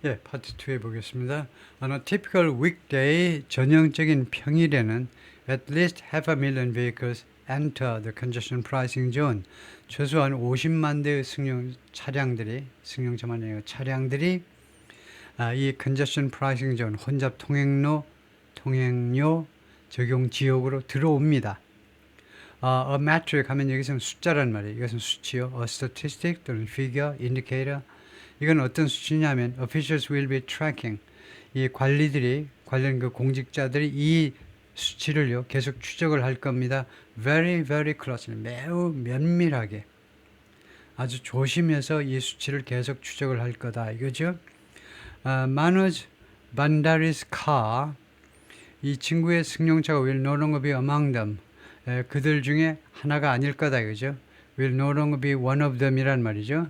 예, 파트 2 해보겠습니다. On a typical weekday, 전형적인 평일에는 at least half a million vehicles enter the congestion pricing zone. 최소한 50만 대의 승용 차량들이 이 congestion pricing zone, 혼잡 통행료 적용 지역으로 들어옵니다. A metric 하면 여기서는 숫자란 말이에요. 이것은 수치요. A statistic 또는 figure, indicator. 이건 어떤 수치냐면 officials will be tracking. 이 관련 그 공직자들이 이 수치를요 계속 추적을 할 겁니다. Very, very closely. 매우 면밀하게. 아주 조심해서 이 수치를 계속 추적을 할 거다. 이거죠. Manoj Bandari's car. 이 친구의 승용차가 will no longer be among them. 그들 중에 하나가 아닐 거다. 이거죠. will no longer be one of them 이란 말이죠.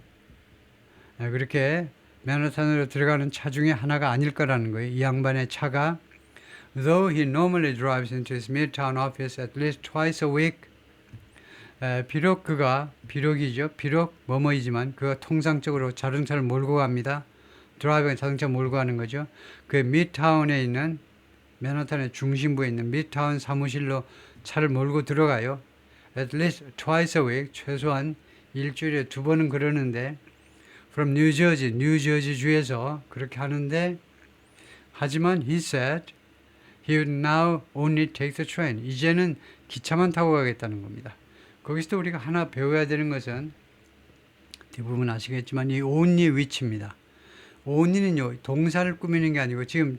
그렇게 맨하탄으로 들어가는 차 중에 하나가 아닐 거라는 거예요. 이 양반의 차가 though he normally drives into his midtown office at least twice a week 비록 뭐뭐이지만 그가 통상적으로 자동차를 몰고 갑니다. 드라이브는 자동차 몰고 가는 거죠. 그 midtown에 있는 맨하탄의 중심부에 있는 midtown 사무실로 차를 몰고 들어가요. at least twice a week 최소한 일주일에 2번은 그러는데 from New Jersey 주에서 그렇게 하는데 하지만 he said he would now only take the train. 이제는 기차만 타고 가겠다는 겁니다. 거기서도 우리가 하나 배워야 되는 것은 대부분 아시겠지만 이 only 위치입니다. only는요 동사를 꾸미는 게 아니고 지금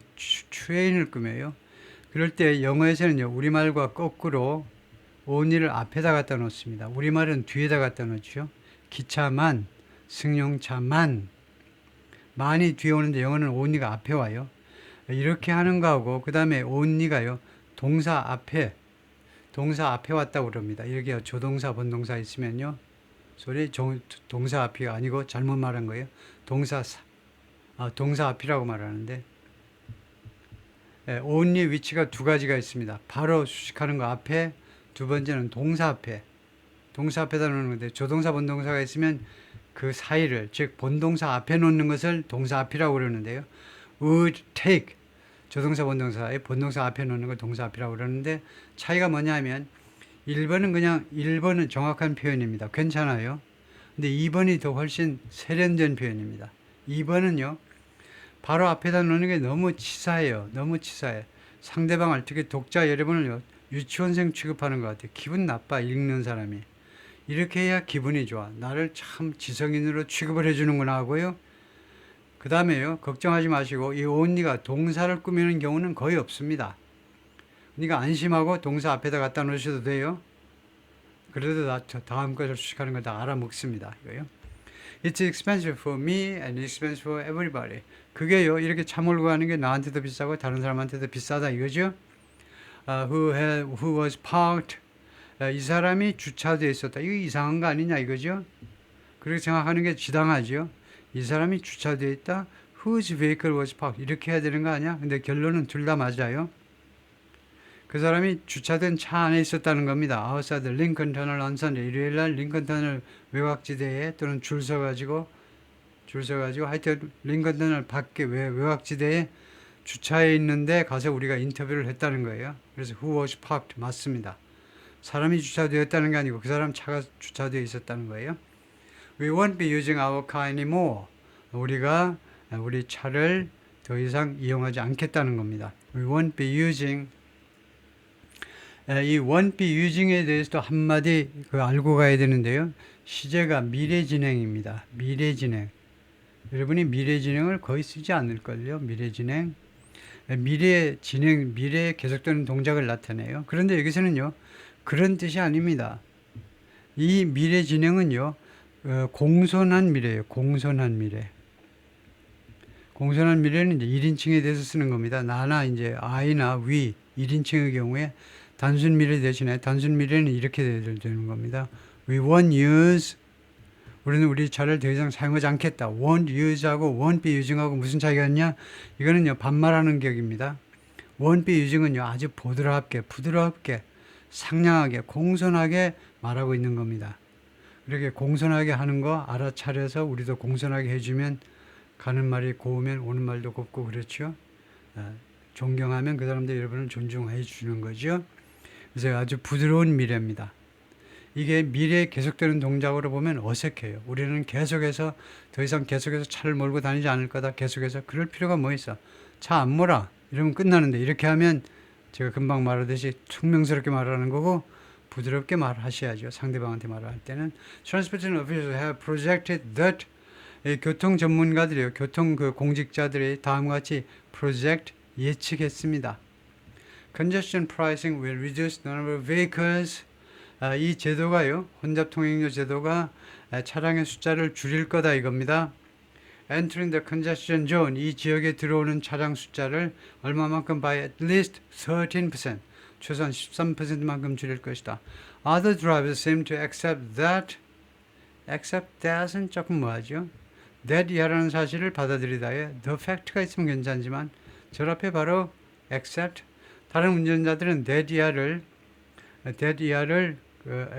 트레인을 꾸며요. 그럴 때 영어에서는요 우리말과 거꾸로 only를 앞에다 갖다 놓습니다. 우리말은 뒤에다 갖다 놓죠. 기차만 승용차만 만이 뒤에 오는데 영어는 only가 앞에 와요. 이렇게 하는 거하고 그 다음에 only가요 동사 앞에 왔다고 그럽니다. 이렇게 조동사 본동사 있으면요 동사 앞이 아니고 잘못 말한 거예요. 동사 앞이라고 말하는데 only 위치가 두 가지가 있습니다. 바로 수식하는 거 앞에, 두 번째는 동사 앞에다 놓는 건데 조동사 본동사가 있으면 그 사이를 즉 본동사 앞에 놓는 것을 동사 앞이라고 그러는데요. would take 조동사 본동사 앞에 놓는 걸 동사 앞이라고 그러는데 차이가 뭐냐면 1번은 정확한 표현입니다. 괜찮아요. 근데 2번이 더 훨씬 세련된 표현입니다. 2번은요. 바로 앞에다 놓는 게 너무 치사해요. 상대방을 특히 독자 여러분을요. 유치원생 취급하는 것 같아요. 기분 나빠 읽는 사람이. 이렇게 해야 기분이 좋아. 나를 참 지성인으로 취급을 해주는구나 하고요. 그 다음에요. 걱정하지 마시고 이 only가 동사를 꾸미는 경우는 거의 없습니다. 그러니까 안심하고 동사 앞에다 갖다 놓으셔도 돼요. 그래도 다음 것을 수식하는 거 다 알아먹습니다. 이거요. It's expensive for me and expensive for everybody. 그게요. 이렇게 차 몰고 가는 게 나한테도 비싸고 다른 사람한테도 비싸다 이거죠. Who was parked. 이 사람이 주차되어 있었다. 이거 이상한 거 아니냐 이거죠. 그렇게 생각하는 게 지당하죠. 이 사람이 주차되어 있다. Whose vehicle was parked. 이렇게 해야 되는 거 아니야? 근데 결론은 둘 다 맞아요. 그 사람이 주차된 차 안에 있었다는 겁니다. outside Lincoln Tunnel on Sunday. 일요일날 링컨 터널 외곽지대에 또는 줄 서가지고 하여튼 링컨 터널 밖에 외곽지대에 주차해 있는데 가서 우리가 인터뷰를 했다는 거예요. 그래서 who was parked 맞습니다. 사람이 주차되었다는 게 아니고 그 사람 차가 주차되어 있었다는 거예요. We won't be using our car anymore. 우리가 우리 차를 더 이상 이용하지 않겠다는 겁니다. We won't be using. 이 won't be using에 대해서도 한마디 알고 가야 되는데요. 시제가 미래 진행입니다. 미래 진행. 여러분이 미래 진행을 거의 쓰지 않을걸요. 미래 진행. 미래에 계속되는 동작을 나타내요. 그런데 여기서는요. 그런 뜻이 아닙니다. 이 미래 진행은요. 공손한 미래예요. 공손한 미래는 이제 1인칭에 대해서 쓰는 겁니다. 나나 이제 I나 we 1인칭의 경우에 단순 미래 대신에 단순 미래는 이렇게 되는 겁니다. We won't use. 우리는 우리 차를 더 이상 사용하지 않겠다. won't use하고 won't be using하고 무슨 차이가 있냐? 이거는요 반말하는 격입니다. won't be using은요 아주 부드럽게 상냥하게 공손하게 말하고 있는 겁니다. 이렇게 공손하게 하는 거 알아차려서 우리도 공손하게 해주면 가는 말이 고우면 오는 말도 곱고 그렇죠. 존경하면 그 사람들 여러분을 존중해 주는 거죠. 그래서 아주 부드러운 미래입니다. 이게 미래에 계속되는 동작으로 보면 어색해요. 우리는 계속해서 더 이상 계속해서 차를 몰고 다니지 않을 거다. 계속해서 그럴 필요가 뭐 있어. 차 안 몰아. 이러면 끝나는데 이렇게 하면 제가 금방 말하듯이 퉁명스럽게 말하는 거고 부드럽게 말하셔야죠. 상대방한테 말할 때는. Transportation officials have projected that 교통 전문가들이요. 교통 그 공직자들이 다음과 같이 project 예측했습니다. Congestion pricing will reduce the number of vehicles. 이 제도가요. 혼잡 통행료 제도가 차량의 숫자를 줄일 거다 이겁니다. Entering the congestion zone. 이 지역에 들어오는 차량 숫자를 얼마만큼 by at least 13%. 최소한 13%만큼 줄일 것이다. Other drivers seem to accept that. accept that은 조금 뭐하죠? that 이하라는 사실을 받아들이다에 the fact가 있으면 괜찮지만 저 앞에 바로 accept. 다른 운전자들은 that 이하를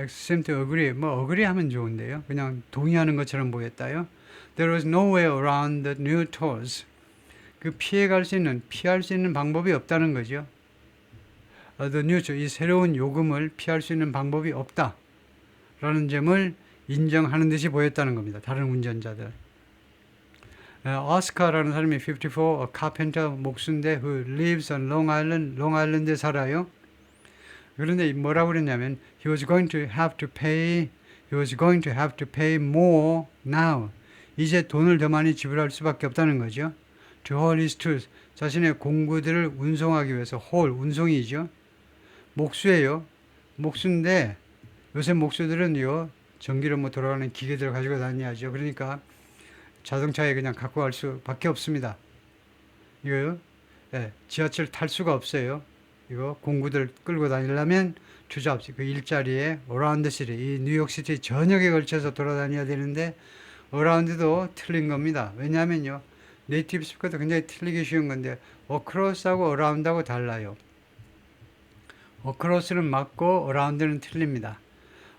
seem to agree. 뭐 agree 하면 좋은데요. 그냥 동의하는 것처럼 보였다요. There was no way around the new tolls. 그 피할 수 있는 방법이 없다는 거죠. The new toll, 이 새로운 요금을 피할 수 있는 방법이 없다라는 점을 인정하는 듯이 보였다는 겁니다. 다른 운전자들. 오스카라는 사람이 54, a carpenter, 목수인데 who lives on Long Island, 롱아일랜드에 살아요. 그런데 뭐라고 그랬냐면 he was going to have to pay more now. 이제 돈을 더 많이 지불할 수밖에 없다는 거죠. To haul his tools. 자신의 공구들을 운송하기 위해서 haul, 운송이죠. 목수예요. 목수인데 요새 목수들은요. 전기로 뭐 돌아가는 기계들을 가지고 다녀야죠. 그러니까 자동차에 그냥 갖고 갈 수밖에 없습니다. 이거 지하철 탈 수가 없어요. 이거 공구들 끌고 다니려면 주저없이 그 일자리에 어라운드 시티, 이 뉴욕시티 전역에 걸쳐서 돌아다녀야 되는데 어라운드도 틀린 겁니다. 왜냐하면요. 네이티브 스피커도 굉장히 틀리기 쉬운 건데 어크로스하고 어라운드하고 달라요. 어크로스는 맞고 어라운드는 틀립니다.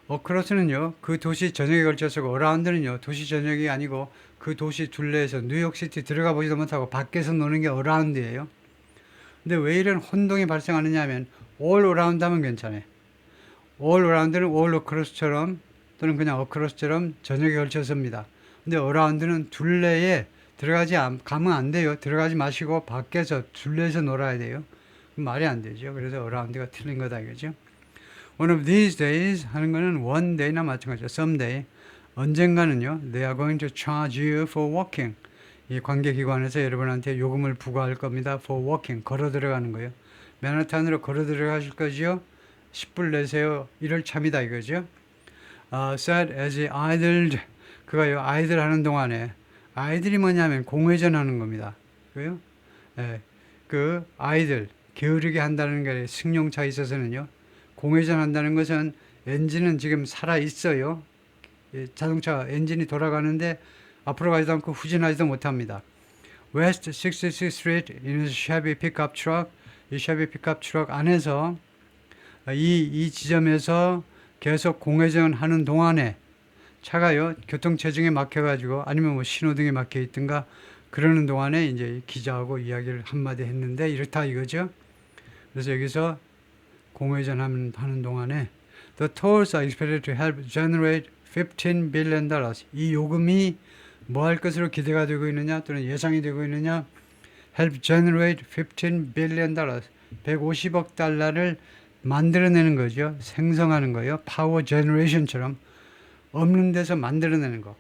어크로스는요. 그 도시 전역에 걸쳐서 어라운드는요. 도시 전역이 아니고 그 도시 둘레에서 뉴욕시티 들어가 보지도 못하고 밖에서 노는 게 어라운드예요. 근데 왜 이런 혼동이 발생하느냐 하면 all around 하면 괜찮아요. all around는 all across처럼 또는 그냥 across처럼 전역에 걸쳐서입니다. 근데 around는 둘레에 가면 안 돼요. 들어가지 마시고 밖에서 둘레에서 놀아야 돼요. 말이 안 되죠. 그래서 around가 틀린 거다 이거죠. One of these days 하는 거는 one day나 마찬가지죠. someday. 언젠가는요. They are going to charge you for walking. 이 관계기관에서 여러분한테 요금을 부과할 겁니다. for walking. 걸어 들어가는 거예요. 맨하탄으로 걸어 들어가실 거죠. 10불 내세요. 이럴 참이다 이거죠. said as he idled. 그가요. 아이들 하는 동안에 아이들이 뭐냐면 공회전 하는 겁니다. 그요? 그 아이들 게으르게 한다는 게 승용차에 있어서는요. 공회전 한다는 것은 엔진은 지금 살아 있어요. 자동차 엔진이 돌아가는데 앞으로 가지도 않고 후진하지도 못합니다. West 66th Street in a Chevy pickup truck. 이 Chevy pickup truck 안에서 이 지점에서 계속 공회전 하는 동안에 차가요 교통체증에 막혀가지고 아니면 뭐 신호등에 막혀 있든가 그러는 동안에 이제 기자하고 이야기를 한마디 했는데 이렇다 이거죠. 그래서 여기서 공회전 하는 동안에 The tolls are expected to help generate $15 billion. 이 요금이 뭐 할 것으로 기대가 되고 있느냐 또는 예상이 되고 있느냐 help generate $15 billion. 150억 달러를 만들어내는 거죠. 생성하는 거예요. 파워 제너레이션처럼 없는 데서 만들어내는 거.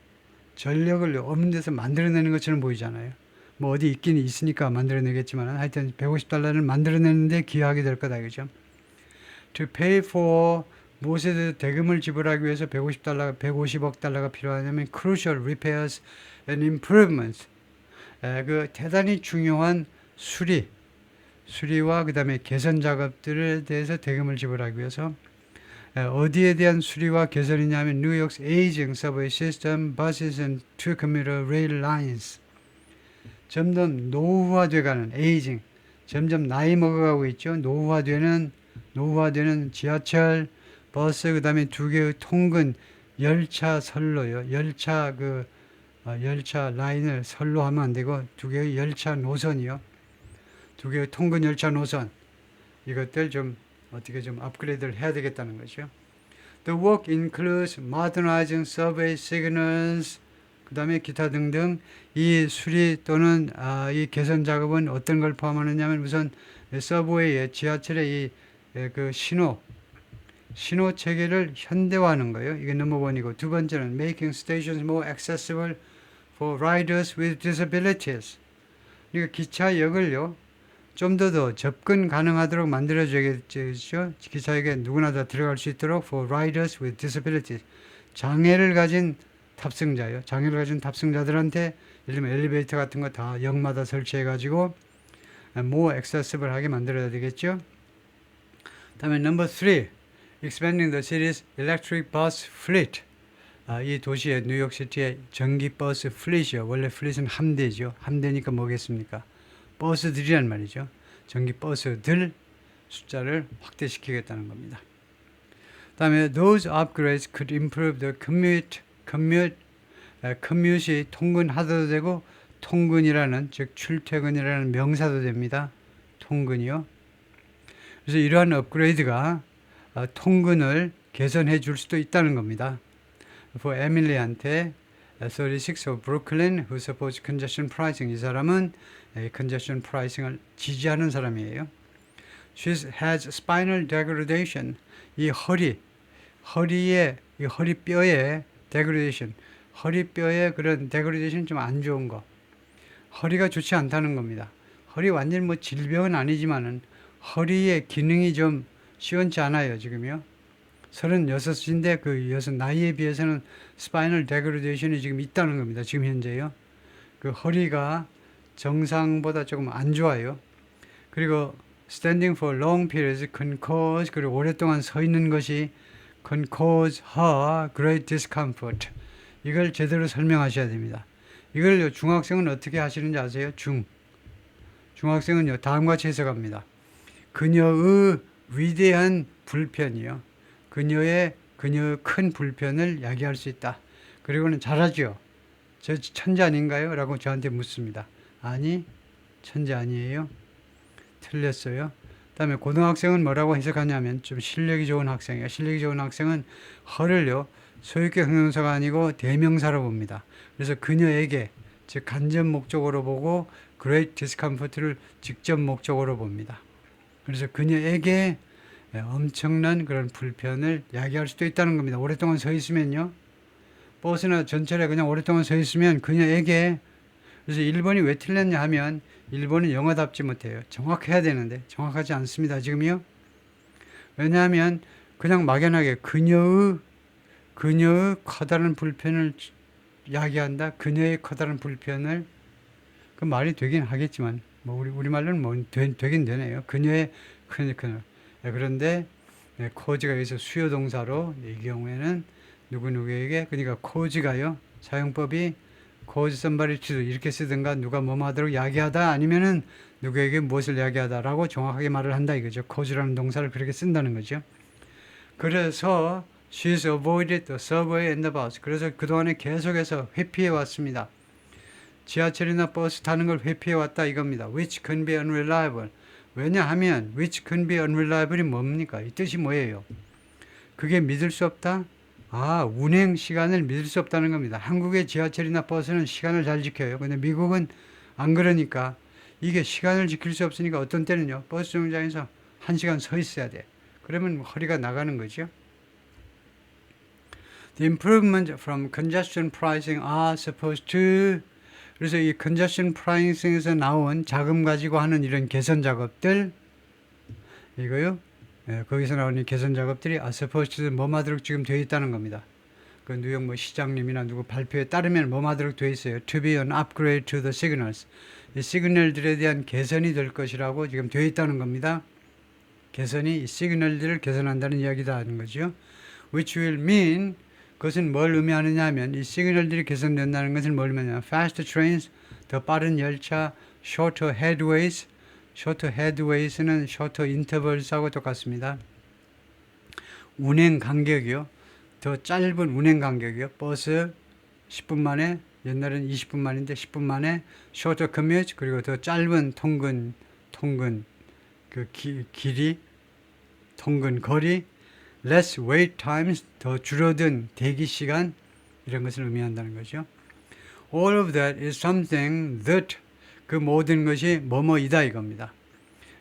전력을 없는 데서 만들어내는 것처럼 보이잖아요. 뭐 어디 있긴 있으니까 만들어내겠지만 하여튼 150달러를 만들어내는데 기여하게 될 거다. 그죠? To pay for 무엇에 대금을 지불하기 위해서 150억 달러가 필요하냐면 crucial repairs and improvements. 그 대단히 중요한 수리와 그 다음에 개선 작업들에 대해서 대금을 지불하기 위해서 어디에 대한 수리와 개선이냐면 뉴욕's aging subway system, buses and two commuter rail lines. 점점 노후화돼가는 aging, 점점 나이 먹어가고 있죠. 노후화되는 지하철, 버스, 그 다음에 두 개의 통근 열차 선로요. 열차 열차 라인을 설로 하면 안 되고 두 개의 열차 노선이요. 두 개의 통근 열차 노선 이것들 좀 어떻게 좀 업그레이드를 해야 되겠다는 거죠. The work includes modernizing subway signals. 그 다음에 기타 등등 이 수리 또는 이 개선 작업은 어떤 걸 포함하느냐면 우선 서브웨이의 지하철의 그 신호 체계를 현대화하는 거예요. 이게 넘버 원이고 두 번째는 making stations more accessible for riders with disabilities. 그러니까 기차역을요 좀 더 접근 가능하도록 만들어줘야겠죠. 기차역에 누구나 다 들어갈 수 있도록 for riders with disabilities. 장애를 가진 탑승자요. 장애를 가진 탑승자들한테 예를 들면 엘리베이터 같은 거 다 역마다 설치해가지고 more accessible 하게 만들어야 되겠죠. 다음에 number 3. expanding the city's electric bus fleet. 이 도시의 뉴욕시티의 전기 버스 플릿이요. 원래 플릿은 함대죠. 함대니까 뭐겠습니까? 버스들이란 말이죠. 전기 버스들 숫자를 확대시키겠다는 겁니다. 다음에 those upgrades could improve the commute이 통근하도 되고 통근이라는 즉 출퇴근이라는 명사도 됩니다. 통근이요. 그래서 이러한 업그레이드가 통근을 개선해 줄 수도 있다는 겁니다. For Emily한테 36 of Brooklyn who supports congestion pricing. 이 사람은 congestion pricing을 지지하는 사람이에요. She has spinal degradation. 이 허리의 이 허리뼈의 degradation. 허리뼈의 그런 degradation 좀 안 좋은 거. 허리가 좋지 않다는 겁니다. 허리 완전 뭐 질병은 아니지만은 허리의 기능이 좀 시원치 않아요, 지금요. 36인데 그 여섯 나이에 비해서는 스파이널 데그레데이션이 지금 있다는 겁니다. 지금 현재요. 그 허리가 정상보다 조금 안 좋아요. 그리고 standing for long periods can cause 그리고 오랫동안 서 있는 것이 can cause her great discomfort. 이걸 제대로 설명하셔야 됩니다. 이걸 중학생은 어떻게 하시는지 아세요? 중학생은요 다음과 같이 해석합니다. 그녀의 위대한 불편이요. 그녀의 큰 불편을 야기할 수 있다. 그리고는 잘하죠. 저 천재 아닌가요? 라고 저한테 묻습니다. 아니, 천재 아니에요. 틀렸어요. 그 다음에 고등학생은 뭐라고 해석하냐면 좀 실력이 좋은 학생이에요. 실력이 좋은 학생은 허를요. 소유격 형용사가 아니고 대명사로 봅니다. 그래서 그녀에게 즉 간접 목적으로 보고 great discomfort를 직접 목적으로 봅니다. 그래서 그녀에게 엄청난 그런 불편을 야기할 수도 있다는 겁니다. 오랫동안 서 있으면요. 버스나 전철에 그냥 오랫동안 서 있으면 그녀에게 그래서 1번이 왜 틀렸냐 하면 1번은 영어답지 못해요. 정확해야 되는데 정확하지 않습니다. 지금요. 왜냐하면 그냥 막연하게 그녀의 커다란 불편을 야기한다. 그녀의 커다란 불편을 그 말이 되긴 하겠지만 뭐 우리말로는 뭐 되긴 되네요. 그녀의 큰 그런데 코즈가 여기서 수요 동사로 이 경우에는 누구에게 그러니까 코즈가요 사용법이 cause somebody to 이렇게 쓰든가 누가 뭐뭐 하도록 야기하다 아니면은 누구에게 무엇을 야기하다라고 정확하게 말을 한다 이거죠. cause라는 동사를 그렇게 쓴다는 거죠. 그래서 she's avoided the subway and the bus. 그래서 그동안에 계속해서 회피해 왔습니다. 지하철이나 버스 타는 걸 회피해 왔다 이겁니다. which can be unreliable. 왜냐하면 which can be unreliable이 뭡니까? 이 뜻이 뭐예요? 그게 믿을 수 없다? 운행 시간을 믿을 수 없다는 겁니다. 한국의 지하철이나 버스는 시간을 잘 지켜요. 근데 미국은 안 그러니까 이게 시간을 지킬 수 없으니까 어떤 때는요. 버스 정류장에서 1시간 서 있어야 돼. 그러면 허리가 나가는 거죠. The improvement from congestion pricing are supposed to 그래서 이 congestion pricing에서 나온 자금 가지고 하는 이런 개선 작업들 이거요. 거기서 나오는 개선 작업들이 are supposed to 뭐하도록 지금 되어 있다는 겁니다. 그 뉴욕 뭐 시장님이나 누구 발표에 따르면 뭐하도록 되어 있어요. To be an upgrade to the signals. 이 시그널들에 대한 개선이 될 것이라고 지금 되어 있다는 겁니다. 개선이 이 시그널들을 개선한다는 이야기다 하는 거죠. Which will mean 그것은 뭘 의미하느냐 하면 이 시그널들이 개선된다는 것은 뭘 의미하냐면 fast trains, 더 빠른 열차, shorter headways, shorter headways는 shorter intervals하고 똑같습니다. 운행 간격이요. 더 짧은 운행 간격이요. 버스 10분 만에 옛날에는 20분 만인데 10분 만에 shorter commute, 그리고 더 짧은 통근 그 길이, 통근 거리, less wait times, 더 줄어든 대기 시간, 이런 것을 의미한다는 거죠. All of that is something that, 그 모든 것이 뭐뭐이다 이겁니다.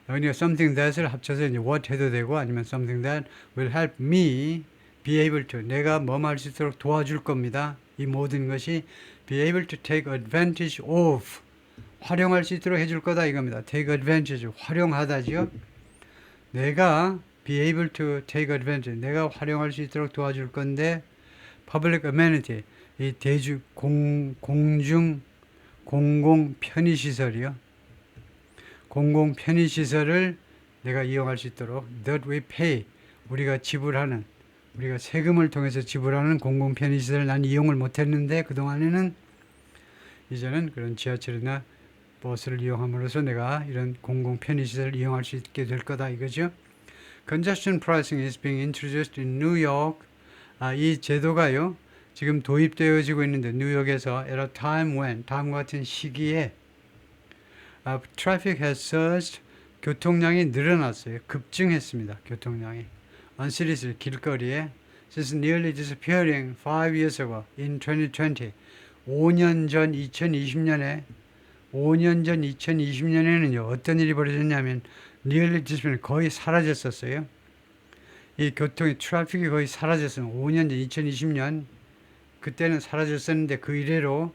여기가 something that을 합쳐서 이제 what 해도 되고, 아니면 something that will help me be able to, 내가 뭐뭐 할 수 있도록 도와줄 겁니다. 이 모든 것이 be able to take advantage of, 활용할 수 있도록 해줄 거다 이겁니다. take advantage, 활용하다지요. 내가 be able to take advantage, 내가 활용할 수 있도록 도와줄 건데, public amenity, 이 공중 공공 편의시설이요. 공공 편의시설을 내가 이용할 수 있도록 that we pay, 우리가 지불하는, 우리가 세금을 통해서 지불하는 공공 편의시설을 난 이용을 못했는데 그동안에는, 이제는 그런 지하철이나 버스를 이용함으로써 내가 이런 공공 편의시설을 이용할 수 있게 될 거다 이거죠. Congestion pricing is being introduced in New York. 이 제도가요 지금 도입되어지고 있는데, 뉴욕에서 at a time when, 다음과 같은 시기에 traffic has surged, 교통량이 늘어났어요. 급증했습니다. 교통량이. On cities, 길거리에, since nearly disappearing 5 years ago in 2020, 5년 전 2020년에는요, 어떤 일이 벌어졌냐면, nearly disappearing, 거의 사라졌었어요. 이 교통이, 트래픽이 거의 사라졌어요. 5년 전 2020년, 그때는 사라졌었는데 그 이래로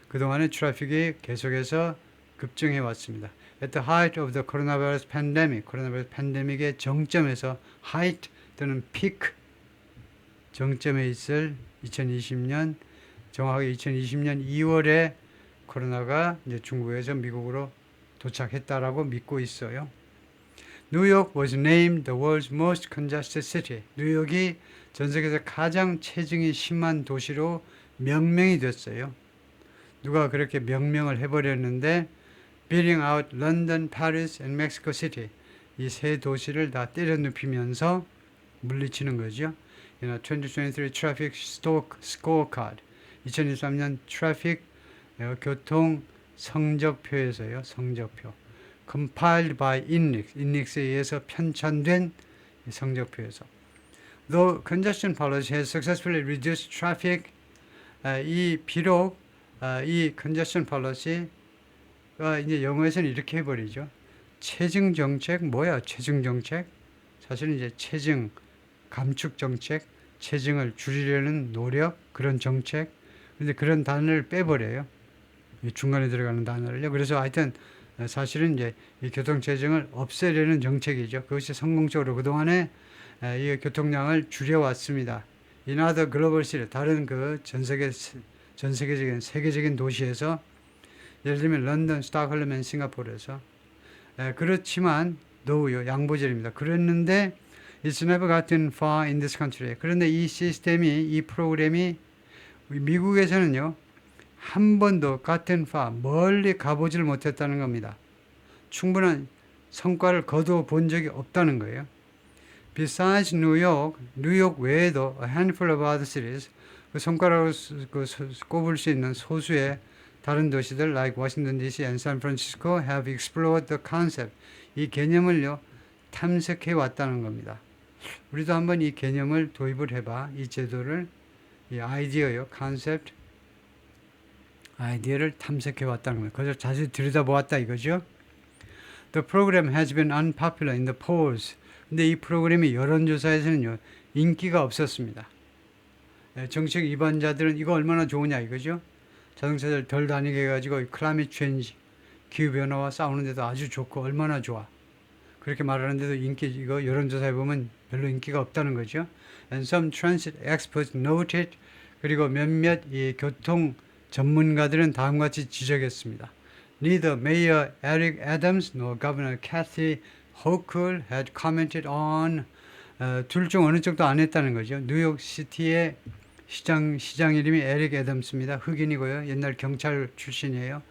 그동안에 트래픽이 계속해서 급증해 왔습니다. At the height of the coronavirus pandemic, 코로나바이러스 팬데믹의 정점에서, height 또는 peak, 정점에 있을 2020년, 정확하게 2020년 2월에 코로나가 이제 중국에서 미국으로 도착했다라고 믿고 있어요. New York was named the world's most congested city. 뉴욕이 전 세계에서 가장 체증이 심한 도시로 명명이 됐어요. 누가 그렇게 명명을 해버렸는데, beating out London, Paris, and Mexico City. 이 세 도시를 다 때려 눕히면서 물리치는 거죠. 2023 Traffic Scorecard. 2023년 트래픽 교통 성적표에서요. 성적표. compiled by INNIX에 의해서 편찬된 성적표에서. Though congestion policy has successfully reduced traffic, 비록 이 congestion policy가 이제 영어에서는 이렇게 해버리죠. 체증 정책, 뭐야 체증 정책? 사실은 이제 체증 감축 정책, 체증을 줄이려는 노력, 그런 정책. 근데 그런 단어를 빼버려요. 중간에 들어가는 단어를요. 그래서 하여튼 사실은 이제 이 교통 체증을 없애려는 정책이죠. 그것이 성공적으로 그동안에 이 교통량을 줄여왔습니다. In other global city, 다른 그 전 세계적인 세계적인 도시에서, 예를 들면 런던, 스톡홀름, 싱가포르에서. 그렇지만 노우요, 양보절입니다. 그랬는데 it's never gotten far in this country. 그런데 이 시스템이, 이 프로그램이 미국에서는요, 한 번도 gotten far, 멀리 가보지를 못했다는 겁니다. 충분한 성과를 거두어 본 적이 없다는 거예요. Besides New York, 뉴욕 외에도 a handful of other cities, 그 손가락으로 꼽을 수 있는 소수의 다른 도시들 like Washington DC and San Francisco have explored the concept. 이 개념을요, 탐색해 왔다는 겁니다. 우리도 한번 이 개념을 도입을 해봐. 이 제도를, 이 아이디어요, 컨셉트, 아이디어를 탐색해 왔다는 거예요. 그래서 자세히 들여다보았다 이거죠. The program has been unpopular in the polls. 근데 이 프로그램이 여론조사에서는요, 인기가 없었습니다. 정책 위반자들은 이거 얼마나 좋으냐 이거죠. 자동차들 덜 다니게 해가지고 클라이밋 체인지, 기후변화와 싸우는데도 아주 좋고 얼마나 좋아. 그렇게 말하는데도 이거 여론조사에 보면 별로 인기가 없다는 거죠. And some transit experts noted, 그리고 몇몇 이 교통 전문가들은 다음과 같이 지적했습니다. Neither Mayor Eric Adams nor Governor Kathy Hochul had commented on, 둘 중 어느 쪽도 안 했다는 거죠. 뉴욕시티의 시장 이름이 에릭 애덤스입니다. 흑인이고요. 옛날 경찰 출신이에요.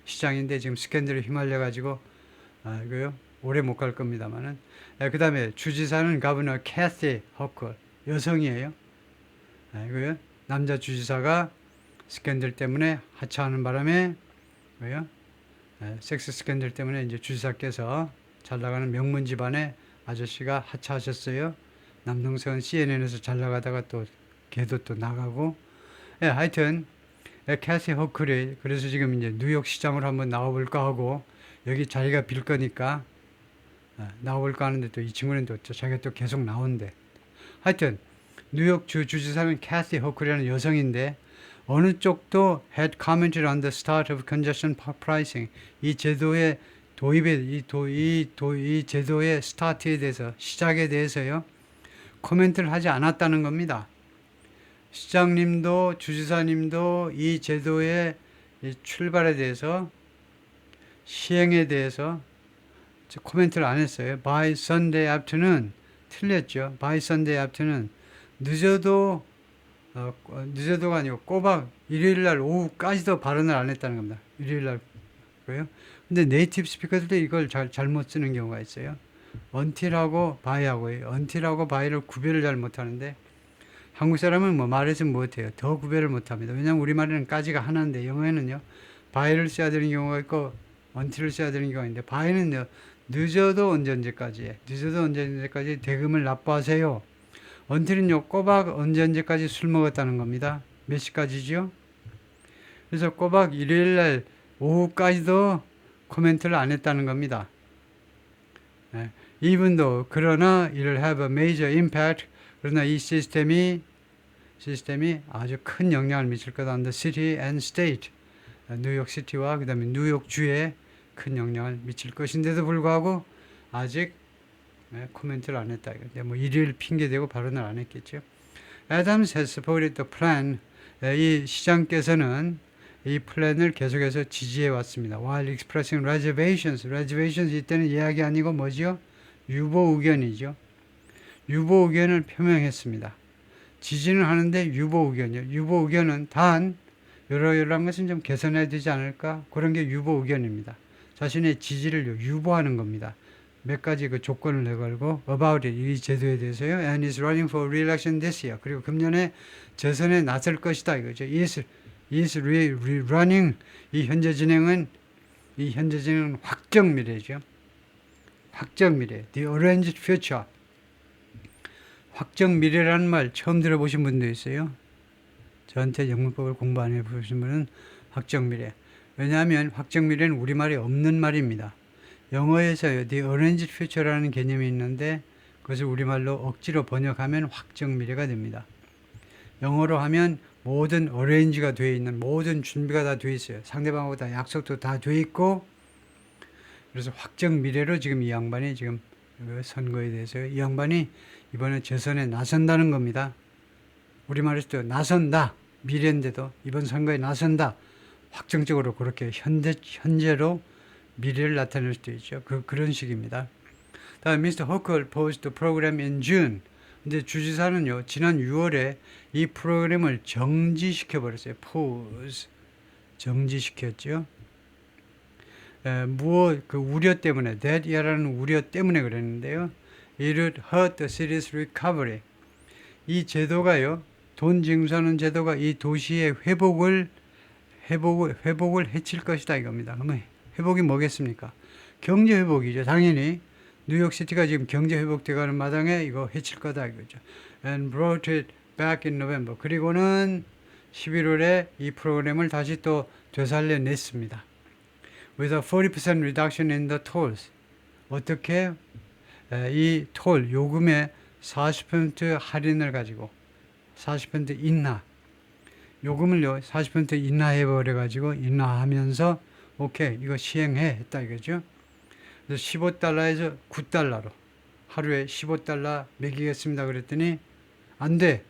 시장인데 지금 스캔들에 휘말려가지고 이거요, 오래 못 갈 겁니다만은. 그 다음에 주지사는 가버너 캐시 허컬, 여성이에요. 이거요, 남자 주지사가 스캔들 때문에 하차하는 바람에 왜요? 섹스 스캔들 때문에 이제 주지사께서 잘 나가는 명문 집안의 아저씨가 하차하셨어요. 남동생은 CNN에서 잘 나가다가 또 걔도 또 나가고. 하여튼 캐시 허클이 그래서 지금 이제 뉴욕 시장으로 한번 나와볼까 하고 여기 자기가 빌 거니까 나와볼까 하는데 또 이 친구는 또 자기가 또 계속 나온대. 하여튼 뉴욕 주지사는 캐시 허클이라는 여성인데 어느 쪽도 had commented on the start of congestion pricing. 이 제도의 도입에 이 제도의 스타트에 대해서 시작에 대해서요 코멘트를 하지 않았다는 겁니다. 시장님도 주지사님도 이 제도의 출발에 대해서 시행에 대해서 코멘트를 안 했어요. By Sunday afternoon 틀렸죠. By Sunday afternoon 늦어도가 아니고 꼬박 일요일날 오후까지도 발언을 안 했다는 겁니다. 일요일날 고요. 근데 네이티브 스피커들도 이걸 잘못 쓰는 경우가 있어요. until하고 by하고요. until하고 by를 구별을 잘 못하는데 한국 사람은 뭐 말해서 못해요. 더 구별을 못합니다. 왜냐하면 우리말에는 까지가 하나인데 영어에는요 by를 써야 되는 경우가 있고 until을 써야 되는 경우가 있는데 by는요 늦어도 언제까지 대금을 납부하세요. until은요 꼬박 언제까지 술 먹었다는 겁니다. 몇 시까지죠? 그래서 꼬박 일요일날 오후까지도 코멘트를 안 했다는 겁니다. Even though 그러나 it'll have a major impact. 그러나 이 시스템이 아주 큰 영향을 미칠 거다. on the city and state. 뉴욕 시티와 그 다음에 뉴욕 주에 큰 영향을 미칠 것인데도 불구하고 아직 코멘트를 안 했다. 뭐 일요일 핑계대고 발언을 안 했겠죠. Adams has supported the plan. 이 시장께서는 이 플랜을 계속해서 지지해 왔습니다. While expressing reservations. reservations 이때는 예약이 아니고 뭐죠? 유보 의견이죠. 유보 의견을 표명했습니다. 지지는 하는데 유보 의견이요. 유보 의견은 단 이러이러한 것은 좀 개선해야 되지 않을까? 그런 게 유보 의견입니다. 자신의 지지를 유보하는 겁니다. 몇 가지 그 조건을 내걸고 about it, 이 제도에 대해서요. And is running for re-election this year. 그리고 금년에 재선에 나설 것이다 이거죠. is running. 이 현재 진행은 확정 미래죠. 확정 미래. The arranged future. 확정 미래라는 말 처음 들어보신 분도 있어요. 저한테 영문법을 공부 안 해보신 분은 확정 미래. 왜냐하면 확정 미래는 우리말에 없는 말입니다. 영어에서요, the arranged future라는 개념이 있는데 그것을 우리말로 억지로 번역하면 확정 미래가 됩니다. 영어로 하면 모든 arrange가 되어 있는 모든 준비가 다 되어 있어요. 상대방하고 다 약속도 다 되어 있고 그래서 확정 미래로 지금 이 양반이 지금 선거에 대해서 이 양반이 이번에 재선에 나선다는 겁니다. 우리말에서도 나선다. 미래인데도 이번 선거에 나선다. 확정적으로 그렇게 현재로 미래를 나타낼 수도 있죠. 그런 식입니다. 다음 Mr. Hochul proposed the program in June. 근데 주지사는요, 지난 6월에 이 프로그램을 정지시켜 버렸어요. pause. 정지시켰죠. 그 우려 때문에, that year라는 우려 때문에 그랬는데요. It would hurt the city's recovery. 이 제도가요, 돈 징수하는 제도가 이 도시의 회복을 해칠 것이다 이겁니다. 그러면 회복이 뭐겠습니까? 경제 회복이죠. 당연히 뉴욕시티가 지금 경제 회복돼가는 마당에 이거 해칠 거다 이거죠. And brought it back in November. 그리고는 11월에 이 프로그램을 다시 또 되살려냈습니다. With a 40% reduction in the tolls. 어떻게 이 톨 요금의 40% 할인을 가지고 40% 인하 요금을요 40% 인하해 버려 가지고 인하하면서 오케이 이거 시행해 했다 이거죠. 그래서 15달러에서 9달러로 하루에 15달러 매기겠습니다 그랬더니 안 돼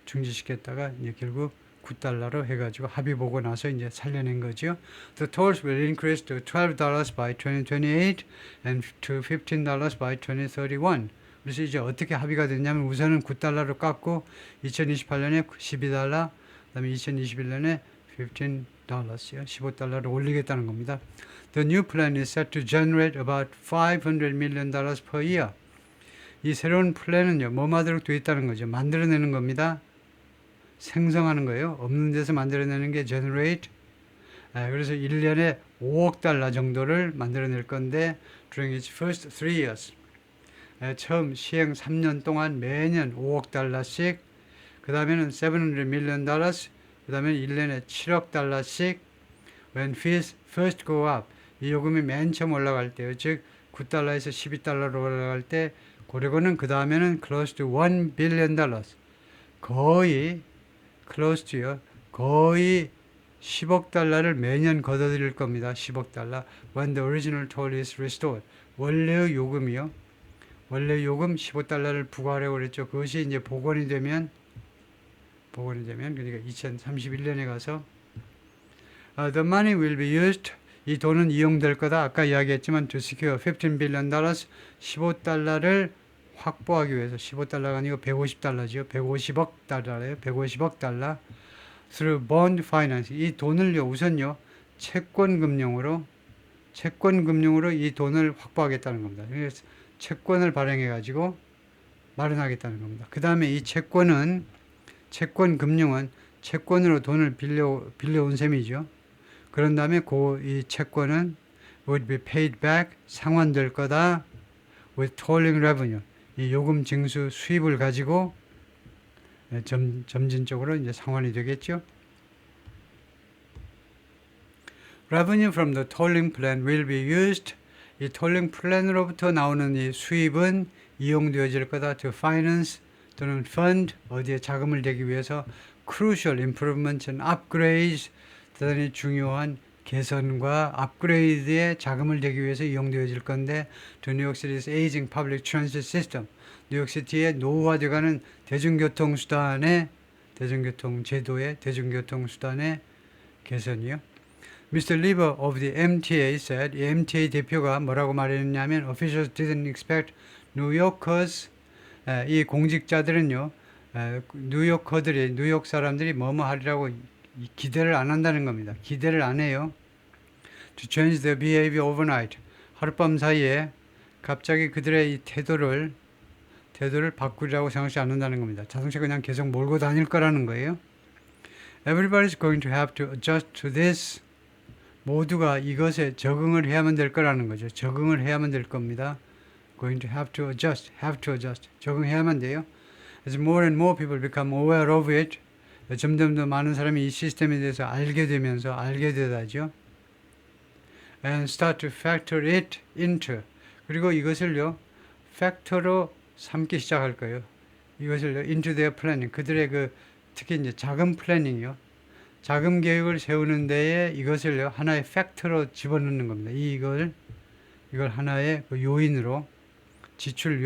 중지시켰다가 이제 결국 9달러로 해가지고 합의 보고 나서 이제 살려낸 거죠. The tolls will increase to $12 by 2028 and to $15 by 2031. 그래서 이제 어떻게 합의가 됐냐면 우선은 9달러로 깎고 2028년에 12달러, 그다음에 2021년에 $15요. 15달러로 올리겠다는 겁니다. The new plan is set to generate about $500 million per year. 이 새로운 플랜은요, 뭐마저로 되어 있다는 거죠. 만들어내는 겁니다. 생성하는 거예요. 없는 데서 만들어내는 게 generate. 그래서 1년에 5억 달러 정도를 만들어낼 건데 during its first 3 years. 처음 시행 3년 동안 매년 5억 달러씩, 그 다음에는 700 million dollars, 그 다음에 1년에 7억 달러씩. When fees first go up, 이 요금이 맨 처음 올라갈 때요, 즉 9달러에서 12달러로 올라갈 때, 고래고는 그 다음에는 close to 1 billion dollars, 거의 close to요, 거의 10억 달러를 매년 걷어들일 겁니다. 10억 달러. When the original toll is restored. 원래의 요금이요. 원래 요금 15달러를 부과하려고 그랬죠. 그것이 이제 복원이 되면 그러니까 2031년에 가서 the money will be used. 이 돈은 이용될 거다. 아까 이야기했지만 to secure 15 billion dollars, 15달러를 확보하기 위해서. 15달러가 아니고 150달러죠. 150억 달러예요. 150억 달러. through bond finance. 이 돈을요, 우선요, 채권금융으로 이 돈을 확보하겠다는 겁니다. 그래서 채권을 발행해 가지고 마련하겠다는 겁니다. 그 다음에 이 채권금융은 채권으로 돈을 빌려온 셈이죠. 그런 다음에 이 채권은 would be paid back, 상환될 거다 with tolling revenue. 이 요금 징수 수입을 가지고 점진적으로 이제 상환이 되겠죠. Revenue from the tolling plan will be used. 이 톨링 플랜으로부터 나오는 이 수입은 이용되어질 거다. to finance 또는 fund, 어디에 자금을 대기 위해서 crucial improvements and upgrades, 대단히 중요한 개선과 업그레이드에 자금을 대기 위해서 이용되어질 건데 to New York City's aging public transit system. 뉴욕시티의 노후화되어가는 대중교통 제도의 개선이요. Mr. Lieber of the MTA said, 이 MTA 대표가 뭐라고 말했냐면 officials didn't expect New Yorkers, 이 공직자들은요, 뉴욕 사람들이 뭐뭐 하리라고 기대를 안 한다는 겁니다. 기대를 안 해요. To change their behavior overnight. 하룻밤 사이에 갑자기 그들의 이 태도를 바꾸리라고 생각하지 않는다는 겁니다. 자동차 그냥 계속 몰고 다닐 거라는 거예요. Everybody's going to have to adjust to this. 모두가 이것에 적응을 해야만 될 거라는 거죠. 적응을 해야만 될 겁니다. Going to have to adjust. 적응해야만 돼요. As more and more people become aware of it, 점점 더 많은 사람이 이 시스템에 대해서 알게 되다죠. And start to factor it into. 그리고 이것을요, 팩터로 삼기 시작할 거예요. 이것을 into their planning. 그들의 특히 이제 자금 플래닝이요. 자금 계획을 세우는 데에 이것을 하나의 팩터로 집어넣는 겁니다. 이걸 하나의 요인으로, 지출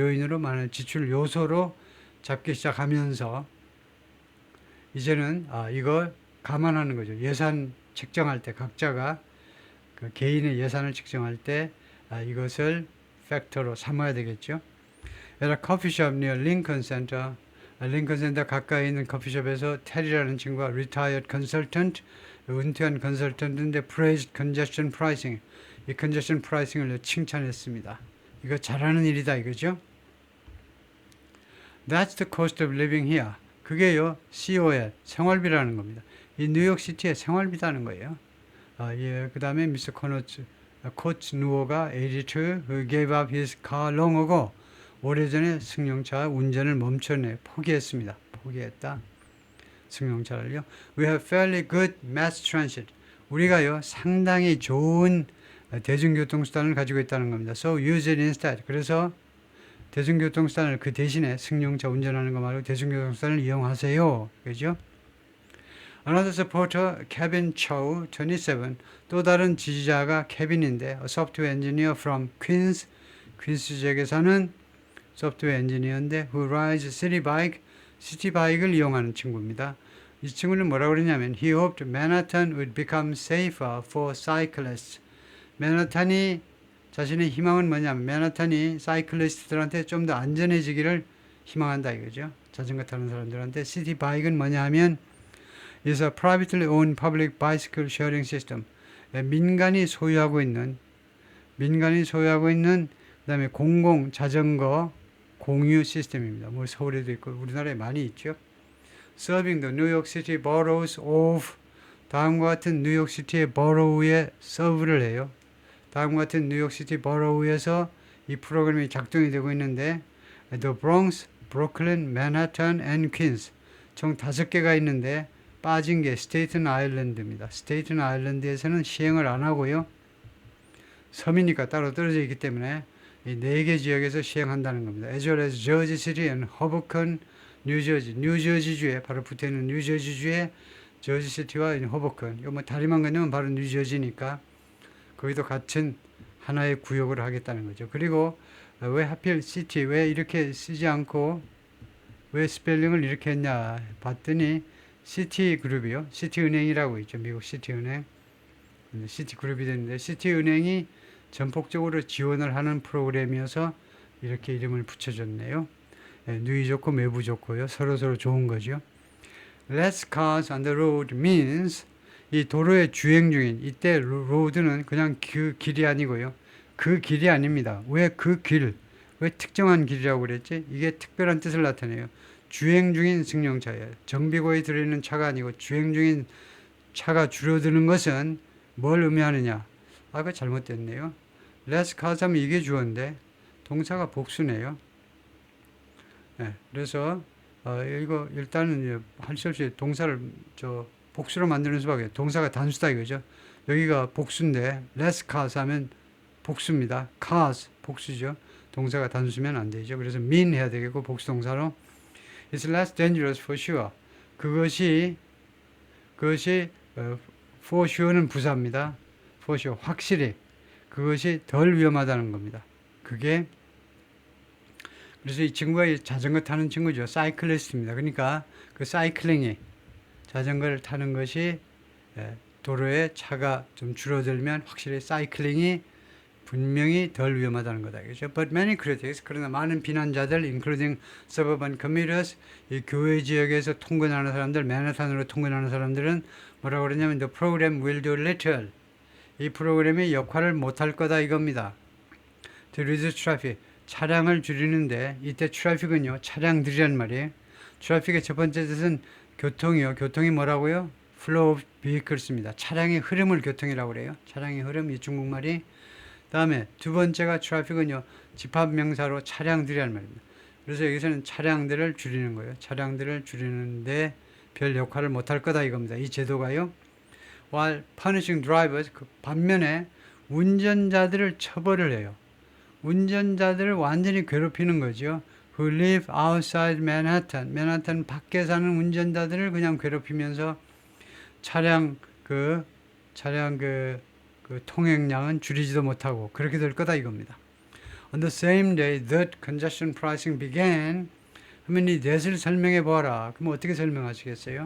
요소로 잡기 시작하면서 이제는 이걸 감안하는 거죠. 예산 책정할 때 각자가 개인의 예산을 책정할 때 이것을 팩터로 삼아야 되겠죠. At a coffee shop near Lincoln Center, 링컨 센터 가까이 있는 커피숍에서 테리라는 친구가 retired consultant, 은퇴한 컨설턴트인데 praised congestion pricing, 이 congestion pricing을 칭찬했습니다. 이거 잘하는 일이다 이거죠. That's the cost of living here. 그게요, COL, 생활비라는 겁니다. 이 뉴욕시티의 생활비라는 거예요. 그 다음에 미스터 코츠 누어가 82, who gave up his car long ago. 오래전에 승용차 운전을 포기했다. 승용차를요. We have fairly good mass transit. 우리가요, 상당히 좋은 대중교통수단을 가지고 있다는 겁니다. So use it instead. 그래서 대중교통수단을 그 대신에 승용차 운전하는 거 말고 대중교통수단을 이용하세요. 그죠? Another supporter, Kevin Chow, 27. 또 다른 지지자가 케빈인데, a software engineer from Queens, 퀸스 지역에 사는 소프트웨어 엔지니어인데 who rides 시티바이크를 이용하는 친구입니다. 이 친구는 뭐라고 그러냐면 he hoped Manhattan would become safer for cyclists. 자신의 희망은 뭐냐면 맨하탄이 사이클리스트들한테 좀 더 안전해지기를 희망한다 이거죠. 자전거 타는 사람들한테. 시티바이크는 뭐냐 하면 is a privately owned public bicycle sharing system. 민간이 소유하고 있는 그다음에 공공 자전거 공유 시스템입니다. 뭐 서울에도 있고 우리나라에 많이 있죠. serving the New York City boroughs of 다음과 같은 뉴욕시티의 borough에 서브를 해요. 다음과 같은 뉴욕시티 borough에서 이 프로그램이 작동이 되고 있는데 The Bronx, Brooklyn, Manhattan and Queens 총 5개가 있는데 빠진 게 스테이튼 아일랜드입니다. 스테이튼 아일랜드에서는 시행을 안 하고요. 섬이니까 따로 떨어져 있기 때문에 이 4개 지역에서 시행한다는 겁니다. As well as Jersey City and Hoboken, 뉴저지. 뉴저지주에 바로 붙어있는 뉴저지주의 저지시티와 호보큰. 이거 뭐 다리만 건너면 바로 뉴저지니까 거기도 같은 하나의 구역을 하겠다는 거죠. 그리고 왜 하필 시티 왜 이렇게 쓰지 않고 왜 스펠링을 이렇게 했냐 봤더니 시티그룹이요. 시티은행이라고 있죠. 미국 시티은행. 시티그룹이 되는데 시티은행이 전폭적으로 지원을 하는 프로그램이어서 이렇게 이름을 붙여줬네요. 누이 좋고 매부 좋고요. 서로서로 좋은 거죠. Less cars on the road means 이 도로에 주행 중인 이때 road는 그냥 그 길이 아니고요. 그 길이 아닙니다. 왜 그 길? 왜 특정한 길이라고 그랬지? 이게 특별한 뜻을 나타내요. 주행 중인 승용차예요. 정비고에 들어있는 차가 아니고 주행 중인 차가 줄어드는 것은 뭘 의미하느냐? 아, 그거 잘못됐네요. less cars 하면 이게 주어인데 동사가 복수네요. 네, 그래서 이거 일단은 할 수 없이 동사를 복수로 만드는 수밖에 동사가 단수다 이거죠. 여기가 복수인데 less cars 하면 복수입니다. cars 복수죠. 동사가 단수면 안 되죠. 그래서 mean 해야 되겠고 복수 동사로 it's less dangerous for sure. 그것이 for sure는 부사입니다. for sure 확실히 그것이 덜 위험하다는 겁니다. 그게 그래서 이 친구가 자전거 타는 친구죠. 사이클리스트입니다. 그러니까 그 사이클링이 자전거를 타는 것이 도로에 차가 좀 줄어들면 확실히 사이클링이 분명히 덜 위험하다는 거다. 그렇죠? But many critics, 그러나 많은 비난자들, including suburban commuters, 이 교외 지역에서 통근하는 사람들, 맨하탄으로 통근하는 사람들은 뭐라고 그러냐면 the program will do little. 이 프로그램이 역할을 못할 거다 이겁니다. To reduce traffic. 차량을 줄이는데 이때 트래픽은요 차량들이란 말이에요. 트래픽의 첫 번째 뜻은 교통이요. 교통이 뭐라고요? flow of vehicles입니다. 차량의 흐름을 교통이라고 그래요. 차량의 흐름 이 중국말이. 다음에 두 번째가 트래픽은요 집합명사로 차량들이란 말입니다. 그래서 여기서는 차량들을 줄이는 거예요. 차량들을 줄이는데 별 역할을 못할 거다 이겁니다. 이 제도가요. While punishing drivers 그 반면에 운전자들을 처벌을 해요. 운전자들을 완전히 괴롭히는 거죠. Who live outside Manhattan. 맨하탄 밖에 사는 운전자들을 그냥 괴롭히면서 차량 통행량은 줄이지도 못하고 그렇게 될 거다 이겁니다. On the same day that congestion pricing began. 하면 이 that을 설명해 보아라. 그럼 어떻게 설명하시겠어요?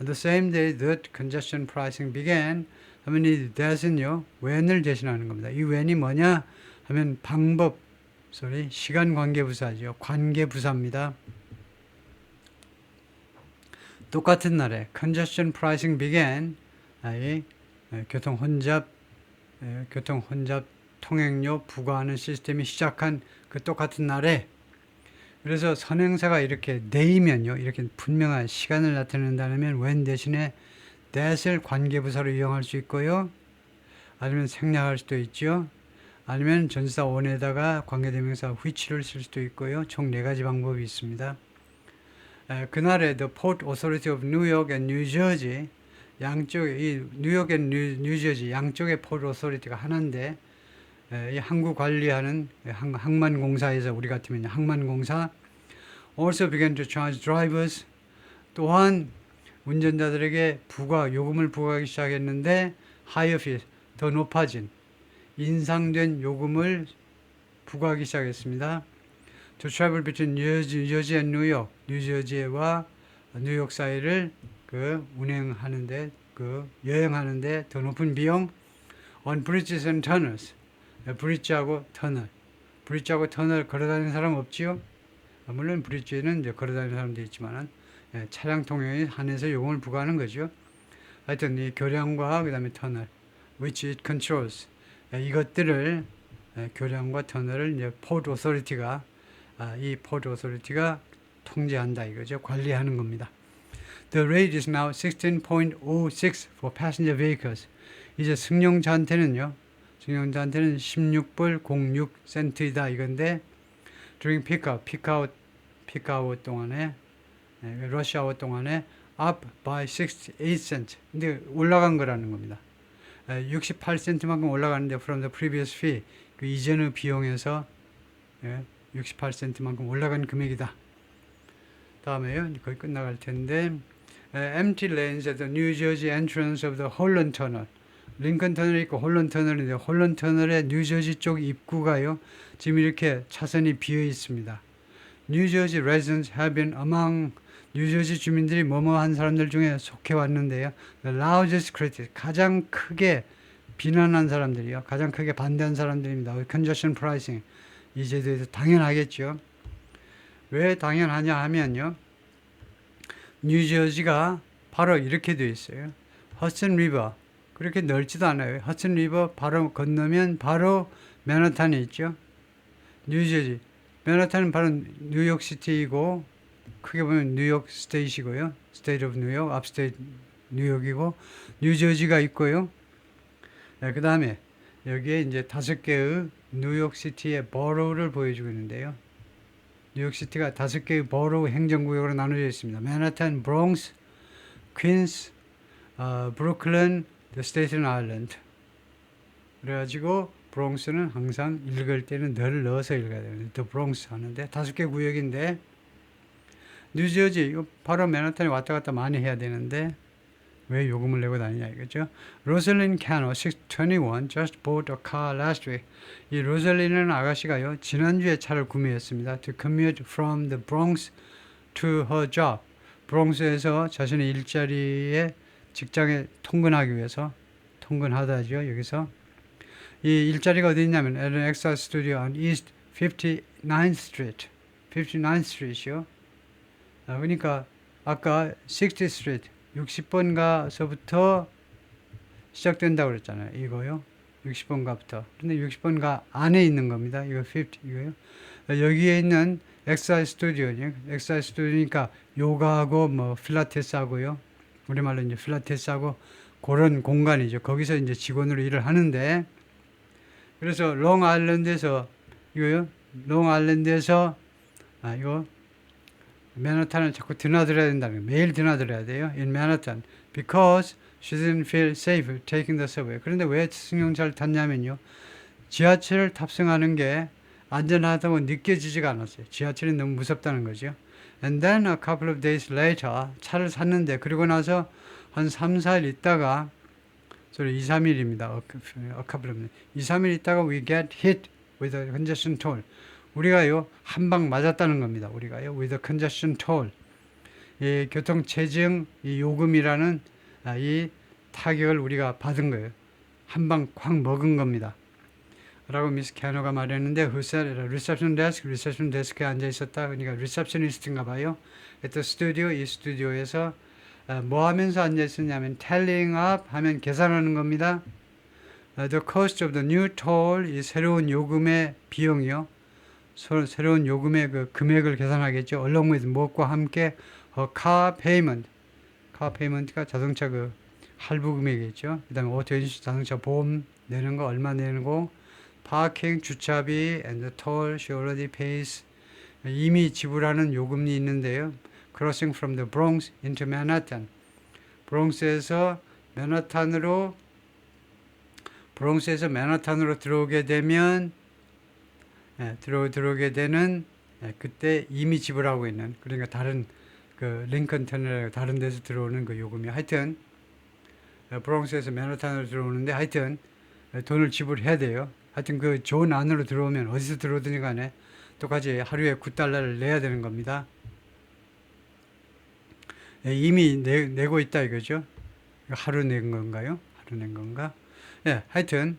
On the same day that congestion pricing began. 하면 이 that은요 when을 대신하는 겁니다. 이 when이 뭐냐? 하면 시간 관계 부사죠. 관계 부사입니다. 똑같은 날에 congestion pricing began 교통 혼잡 통행료 부과하는 시스템이 시작한 그 똑같은 날에 그래서 선행사가 이렇게 day면요 이렇게 분명한 시간을 나타낸다면 when 대신에 that을 관계 부사로 이용할 수 있고요. 아니면 생략할 수도 있죠. 아니면 전치사 on에다가 관계대명사 which를 쓸 수도 있고요. 총 4가지 방법이 있습니다. 그날에 The Port Authority of New York and New Jersey 양쪽에 이 뉴욕 앤 뉴저지 양쪽의 포트 오소리티가 하나인데 이 항구 관리하는 항만공사에서 우리 같으면 항만공사 also began to charge drivers 또한 운전자들에게 요금을 부과하기 시작했는데 higher fees 더 높아진 인상된 요금을 부과하기 시작했습니다. To travel between New Jersey and New York, 뉴저지와 뉴욕 사이를 운행하는데 여행하는데 더 높은 비용 on bridges and tunnels, 브릿지하고 터널 걸어다니는 사람 없지요? 물론 브릿지에는 이제 걸어다니는 사람도 있지만 차량 통행에 한해서 요금을 부과하는 거죠. 하여튼 이 교량과 그 다음에 터널, which it controls. 이것들을 교량과 터널을 이제 포트 오소리티가 통제한다 이거죠. 관리하는 겁니다. The rate is now 16.06 for passenger vehicles. 이제 승용차한테는 16불 06센트이다 이건데 during peak hour 동안에 rush hour 동안에 up by 68 cents. 근데 올라간 거라는 겁니다. 68센트만큼 올라가는데 from the previous fee. 그 이전의 비용에서 68센트만큼 올라간 금액이다. 다음에요. 거의 끝나갈 텐데 empty lanes at the New Jersey entrance of the Holland Tunnel. 링컨 터널이 있고 홀런 터널인데 홀런 터널의 뉴저지 쪽 입구가요. 지금 이렇게 차선이 비어 있습니다. 뉴저지 residents have been among 뉴저지 주민들이 뭐뭐한 사람들 중에 속해 왔는데요. The largest critic 가장 크게 비난한 사람들이요. 가장 크게 반대한 사람들입니다. congestion pricing 이 제도에서 당연하겠죠. 왜 당연하냐 하면요. 뉴저지가 바로 이렇게 되어 있어요. 허슨 리버 그렇게 넓지도 않아요. 허슨 리버 바로 건너면 바로 맨하탄에 있죠. 뉴저지 맨하탄은 바로 뉴욕시티이고 크게 보면 뉴욕 스테이트이고요. 스테이트 오브 뉴욕, 업스테이트 뉴욕이고 뉴저지가 있고요. 그 다음에 여기에 이제 5개의 뉴욕시티의 버로우를 보여주고 있는데요. 뉴욕시티가 5개의 버로우 행정구역으로 나눠져 있습니다. 맨하탄, 브롱스, 퀸스, 브루클린, 스테이튼 아일랜드. 그래가지고 브롱스는 항상 읽을 때는 늘 넣어서 읽어야 되는데 더 브롱스 하는데 5개 구역인데 뉴저지 바로 맨하탄에 왔다 갔다 많이 해야 되는데 왜 요금을 내고 다니냐 이거죠. 로즐린 캐너 621 just bought a car last week. 이 로즐린은 아가씨가요 지난주에 차를 구매했습니다. To commute from the Bronx to her job. 브롱스에서 자신의 일자리에 직장에 통근하기 위해서 통근하다죠. 여기서 이 일자리가 어디 있냐면 LA 엑사 스튜디오 on East 59th Street. 59th Street이요. 그러니까 아까 60th Street 60번가서부터 시작된다고 그랬잖아요. 이거요. 60번가부터. 근데 60번가 안에 있는 겁니다. 이거 50 이거요. 여기에 있는 엑사이즈 스튜디오니 엑사이즈 스튜디오니까 요가하고 뭐 필라테스 하고요. 우리말로 이제 필라테스 하고 그런 공간이죠. 거기서 이제 직원으로 일을 하는데 그래서 롱아일랜드에서 이거요. 롱아일랜드에서 이거 맨하탄을 자꾸 드나들어야 된다는 거예요. 매일 드나들어야 돼요. In Manhattan. Because she didn't feel safe taking the subway. 그런데 왜 승용차를 탔냐면요. 지하철을 탑승하는 게 안전하다고 느껴지지가 않았어요. 지하철이 너무 무섭다는 거죠. And then a couple of days later 차를 샀는데 그리고 나서 한 3, 4일 있다가 sorry 2, 3일입니다. a couple of 2, 3일 있다가 we get hit with a congestion toll. 우리가요 한 방 맞았다는 겁니다. 우리가요 with a congestion toll. 이 교통체증 이 요금이라는 이 타격을 우리가 받은 거예요. 한 방 콱 먹은 겁니다. 라고 미스 캐너가 말했는데 who said at a reception desk에 앉아 있었다. 그러니까 리셉셔니스트인가 봐요. at the studio 이 스튜디오에서 뭐 하면서 앉아 있었냐면 tallying up 하면 계산하는 겁니다. The cost of the new toll 이 새로운 요금의 비용이요. 새로운 요금의 그 금액을 계산하겠죠. along with 무엇과 함께 car payment가 자동차 그 할부 금액이겠죠. 그 다음에 오토 인슈 자동차 보험 내는 거 얼마 내는 거 parking 주차비 and the toll she already pays 이미 지불하는 요금이 있는데요. crossing from the Bronx into Manhattan 브롱스에서 맨하탄으로 들어오게 되면 들어오게 되는 그때 이미 지불하고 있는 그러니까 다른 그 링컨 터널 다른 데서 들어오는 그 요금이 하여튼 브롱스에서 맨하탄으로 들어오는데 하여튼 돈을 지불해야 돼요. 하여튼 그 존 안으로 들어오면 어디서 들어오든지 간에 똑같이 하루에 $9를 내야 되는 겁니다. 이미 내고 있다 이거죠. 하루 낸 건가요? 하루 낸 건가? 하여튼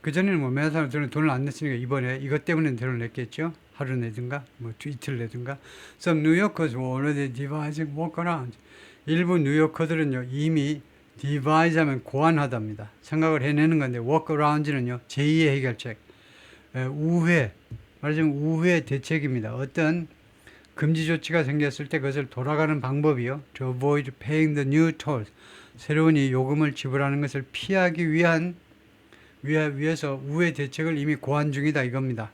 그전에는 뭐 맨하탄으로 들어오는 돈을 안 냈으니까 이번에 이것 때문에 돈을 냈겠죠. 하루 내든가 뭐 이틀 내든가. Some New Yorkers were already devising workarounds. 일부 뉴요커들은요 이미 devise 하면 고안하답니다. 생각을 해내는 건데 workarounds는요 제2의 해결책, 우회 말하자면 우회 대책입니다. 어떤 금지 조치가 생겼을 때 그것을 돌아가는 방법이요. To avoid paying the new toll. 새로운 이 요금을 지불하는 것을 피하기 위해서 우회 대책을 이미 고안 중이다 이겁니다.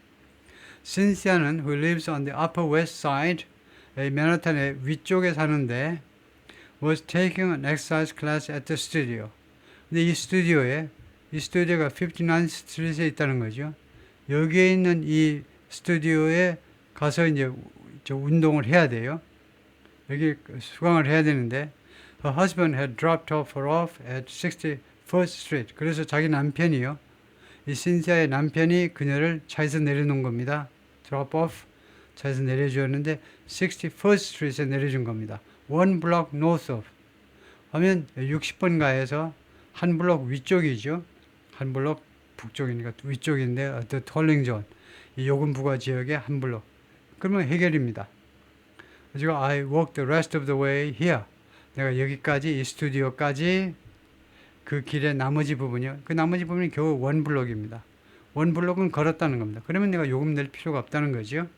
신시아는 who lives on the upper west side, 맨하탄의 위쪽에 사는데 was taking an exercise class at the studio. 근데 이 스튜디오가 59th 스트리트에 있다는 거죠. 여기에 있는 이 스튜디오에 가서 이제 운동을 해야 돼요. 여기 수강을 해야 되는데 her husband had dropped her off at 61st Street. 그래서 자기 남편이요. 이 신시아의 남편이 그녀를 차에서 내려놓은 겁니다. drop off 차에서 내려주었는데 61st Street에 내려준 겁니다. One block north of 하면 60번가에서 한 블록 위쪽이죠. 한 블록 북쪽이니까 위쪽인데 the tolling zone 이 요금 부과 지역의 한 블록. 그러면 해결입니다. 지금 I walked the rest of the way here. 내가 여기까지 이 스튜디오까지 그 길의 나머지 부분이요. 그 나머지 부분이 겨우 원 블록입니다. 원 블록은 걸었다는 겁니다. 그러면 내가 요금 낼 필요가 없다는 거죠.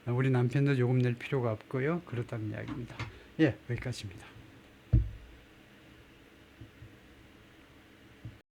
우리 남편도 요금 낼 필요가 없고요. 그렇다는 이야기입니다. 예, 여기까지입니다.